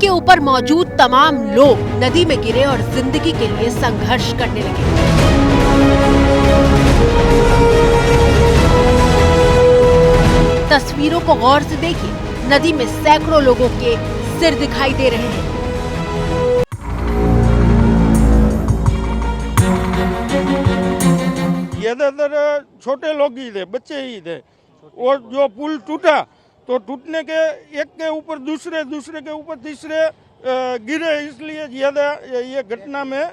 के ऊपर मौजूद तमाम लोग नदी में गिरे और जिंदगी के लिए संघर्ष करने लगे। तस्वीरों को गौर से देखिए, नदी में सैकड़ों लोगों के सिर दिखाई दे रहे हैं। ज्यादातर छोटे लोग ही थे, बच्चे ही थे। और जो पुल टूटा तो टूटने के एक के ऊपर दूसरे, दूसरे के ऊपर तीसरे गिरे, इसलिए ज्यादा ये घटना में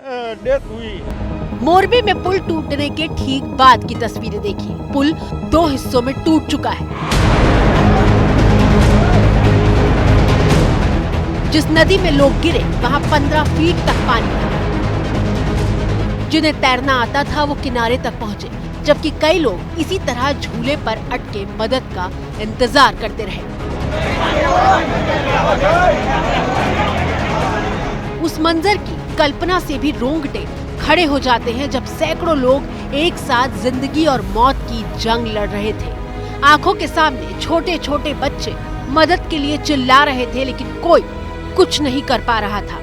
डेथ हुई। मोरबी में पुल टूटने के ठीक बाद की तस्वीरें देखिए। पुल 2 हिस्सों में टूट चुका है। जिस नदी में लोग गिरे वहां 15 फीट तक पानी था। जिन्हें तैरना आता था वो किनारे तक पहुंचे, जबकि कई लोग इसी तरह झूले पर अटके मदद का इंतजार करते रहे। उस मंजर की कल्पना से भी रोंगटे खड़े हो जाते हैं जब सैकड़ों लोग एक साथ जिंदगी और मौत की जंग लड़ रहे थे। आंखों के सामने छोटे छोटे बच्चे मदद के लिए चिल्ला रहे थे, लेकिन कोई कुछ नहीं कर पा रहा था।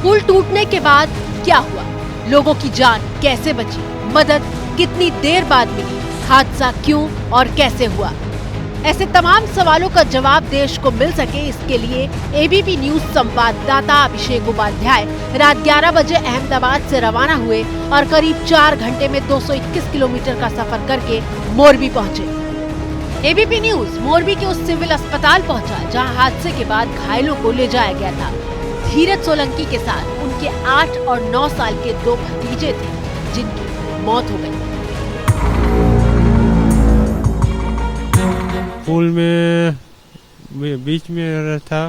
पुल टूटने के बाद क्या हुआ? लोगों की जान कैसे बची? मदद कितनी देर बाद मिली? हादसा क्यों और कैसे हुआ? ऐसे तमाम सवालों का जवाब देश को मिल सके, इसके लिए एबीपी न्यूज संवाददाता अभिषेक उपाध्याय रात 11 बजे अहमदाबाद से रवाना हुए और करीब 4 घंटे में 221 किलोमीटर का सफर करके मोरबी पहुंचे। एबीपी न्यूज मोरबी के उस सिविल अस्पताल पहुंचा जहां हादसे के बाद घायलों को ले जाया गया था। धीरज सोलंकी के साथ उनके 8 और 9 साल के 2 भतीजे थे, जिनकी मौत हो गई। पुल में बीच में था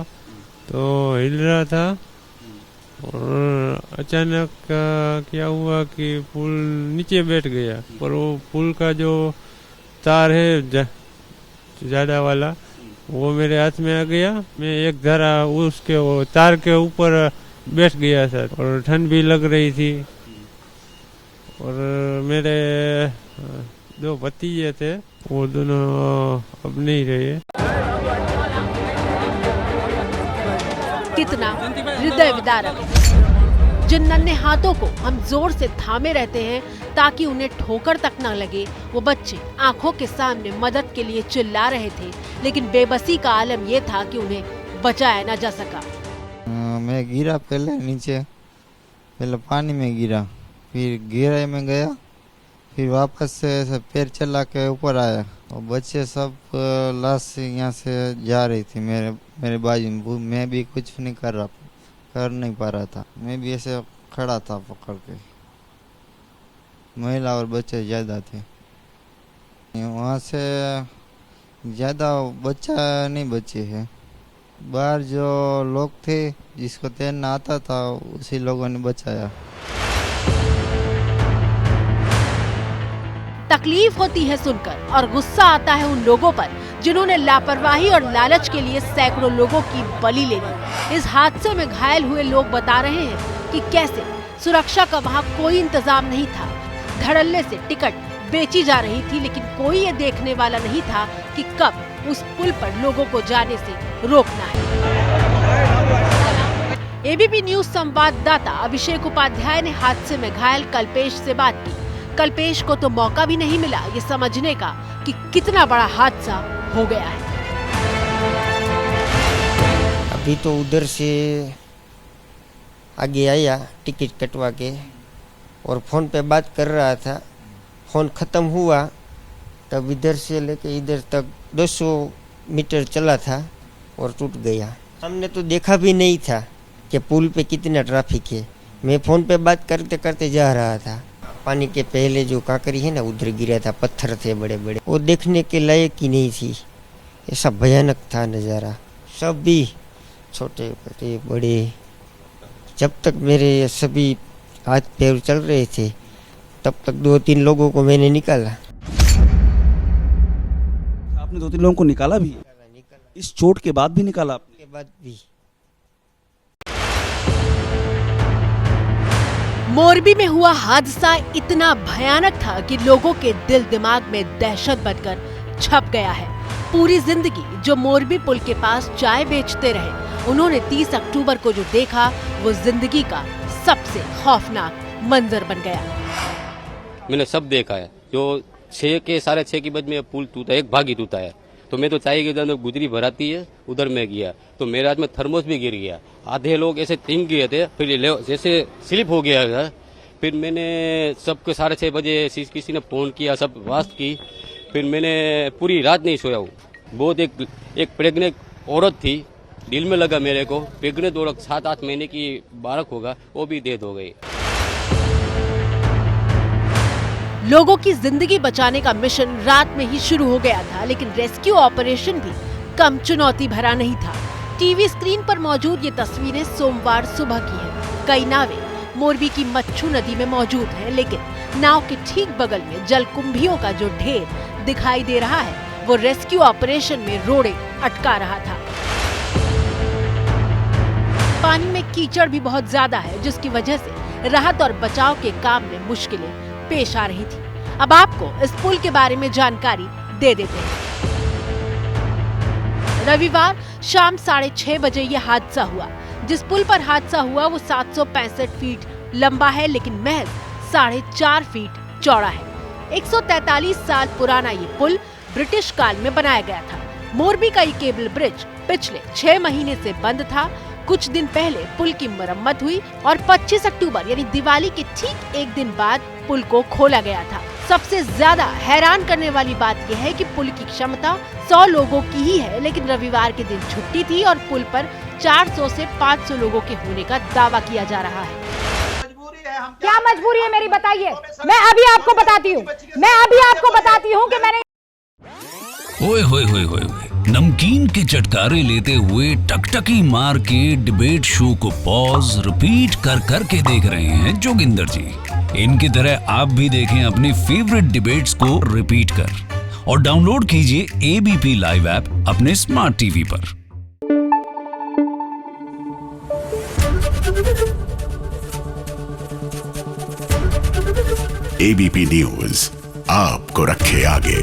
तो हिल रहा था और अचानक क्या हुआ कि पुल नीचे बैठ गया। और वो पुल का जो तार है ज्यादा वाला, वो मेरे हाथ में आ गया। मैं एक धारा उसके वो तार के ऊपर बैठ गया सर, और ठंड भी लग रही थी। और मेरे 2 भतीजे थे, वो दोनों अब नहीं रहे। कितना हृदय विदारक। जिन नन्हे हाथों को हम जोर से थामे रहते हैं ताकि उन्हें ठोकर तक न लगे, वो बच्चे आंखों के सामने मदद के लिए चिल्ला रहे थे, लेकिन बेबसी का आलम ये था कि उन्हें बचाया न जा सका। मैं गिरा पहले पानी में गिरा, फिर गहराई में गया, फिर वापस से पैर चला के ऊपर आया और बच्चे सब लाश यहाँ से जा रही थी मेरे बाजू में। मैं भी कुछ नहीं कर नहीं पा रहा था। मैं भी ऐसे खड़ा था पकड़ के। महिला और बच्चे ज़्यादा थे। वहाँ से ज़्यादा बच्चा नहीं बचे हैं। बाहर जो लोग थे जिसको तैरना आता था उसी लोगों ने बचाया। तकलीफ होती है सुनकर और गुस्सा आता है उन लोगों पर जिन्होंने लापरवाही और लालच के लिए सैकड़ों लोगों की बलि ले ली। इस हादसे में घायल हुए लोग बता रहे हैं कि कैसे सुरक्षा का वहाँ कोई इंतजाम नहीं था। धड़ल्ले से टिकट बेची जा रही थी, लेकिन कोई ये देखने वाला नहीं था कि कब उस पुल पर लोगों को जाने से रोकना है। एबीपी न्यूज संवाददाता अभिषेक उपाध्याय ने हादसे में घायल कल्पेश से बात की। कल्पेश को तो मौका भी नहीं मिला ये समझने का कि कितना बड़ा हादसा हो गया है। अभी तो उधर से आगे आया टिकट कटवा के और फ़ोन पे बात कर रहा था। फ़ोन ख़त्म हुआ तब इधर से लेके इधर तक 200 मीटर चला था और टूट गया। हमने तो देखा भी नहीं था कि पुल पे कितना ट्रैफिक है। मैं फ़ोन पे बात करते करते जा रहा था। पानी के पहले जो काकरी है ना, उधर गिरा था, पत्थर थे बड़े बड़े, वो देखने के लायक ही नहीं थी। ऐसा भयानक था नज़ारा। सब भी छोटे बड़े बड़े, जब तक मेरे सभी हाथ पैर चल रहे थे तब तक 2-3 लोगों को मैंने निकाला। आपने 2-3 लोगों को निकाला भी? इस चोट के बाद भी निकाला आपने? के बाद भी। मोरबी में हुआ हादसा इतना भयानक था कि लोगों के दिल दिमाग में दहशत बनकर छप गया है। पूरी जिंदगी जो मोरबी पुल के पास चाय बेचते रहे, उन्होंने 30 अक्टूबर को जो देखा वो जिंदगी का सबसे खौफनाक मंजर बन गया। मैंने सब देखा है। जो 6 के 6:30 के बजे में पुल टूटा, एक भाग ही टूटा है। तो मैं तो चाय के अंदर गुजरी भराती है, उधर में गया तो मेरे हाथ में थर्मोस भी गिर गया। आधे लोग ऐसे टिंग गए थे, फिर जैसे स्लिप हो गया था। फिर मैंने सबको 6:30 बजे किसी ने फोन किया, सब वास्ट की। फिर मैंने पूरी रात नहीं सोया हूँ। बहुत एक प्रेग्नेंट औरत थी, दिल में लगा मेरे को। प्रेग्नेंट औरत 7-8 महीने की बालक होगा, वो भी डेथ हो गई। लोगों की जिंदगी बचाने का मिशन रात में ही शुरू हो गया था, लेकिन रेस्क्यू ऑपरेशन भी कम चुनौती भरा नहीं था। टीवी स्क्रीन पर मौजूद ये तस्वीरें सोमवार सुबह की हैं। कई नावें मोरबी की मच्छू नदी में मौजूद हैं, लेकिन नाव के ठीक बगल में जलकुंभियों का जो ढेर दिखाई दे रहा है वो रेस्क्यू ऑपरेशन में रोड़े अटका रहा था। पानी में कीचड़ भी बहुत ज्यादा है, जिसकी वजह से राहत और बचाव के काम में मुश्किलें पेश आ रही थी। अब आपको इस पुल के बारे में जानकारी दे देते हैं। रविवार शाम 6:30 बजे यह हादसा हुआ। जिस पुल पर हादसा हुआ वो 765 फीट लंबा है, लेकिन महज 4.5 फीट चौड़ा है। 143 साल पुराना ये पुल ब्रिटिश काल में बनाया गया था। मोरबी का ये केबल ब्रिज पिछले 6 महीने से बंद था। कुछ दिन पहले पुल की मरम्मत हुई और 25 अक्टूबर यानी दिवाली के ठीक एक दिन बाद पुल को खोला गया था। सबसे ज्यादा हैरान करने वाली बात यह है कि पुल की क्षमता 100 लोगों की ही है, लेकिन रविवार के दिन छुट्टी थी और पुल पर 400 से 500 लोगों के होने का दावा किया जा रहा है। क्या मजबूरी है मेरी, बताइए। मैं अभी आपको बताती हूँ कि मैंने ओए होए होए होए नमकीन के चटकारे लेते हुए टकटकी मार के डिबेट शो को पॉज रिपीट कर कर के देख रहे हैं जोगिंदर जी। इनकी तरह आप भी देखें अपनी फेवरेट डिबेट्स को रिपीट कर और डाउनलोड कीजिए एबीपी लाइव ऐप अपने स्मार्ट टीवी पर। एबीपी न्यूज आपको रखे आगे।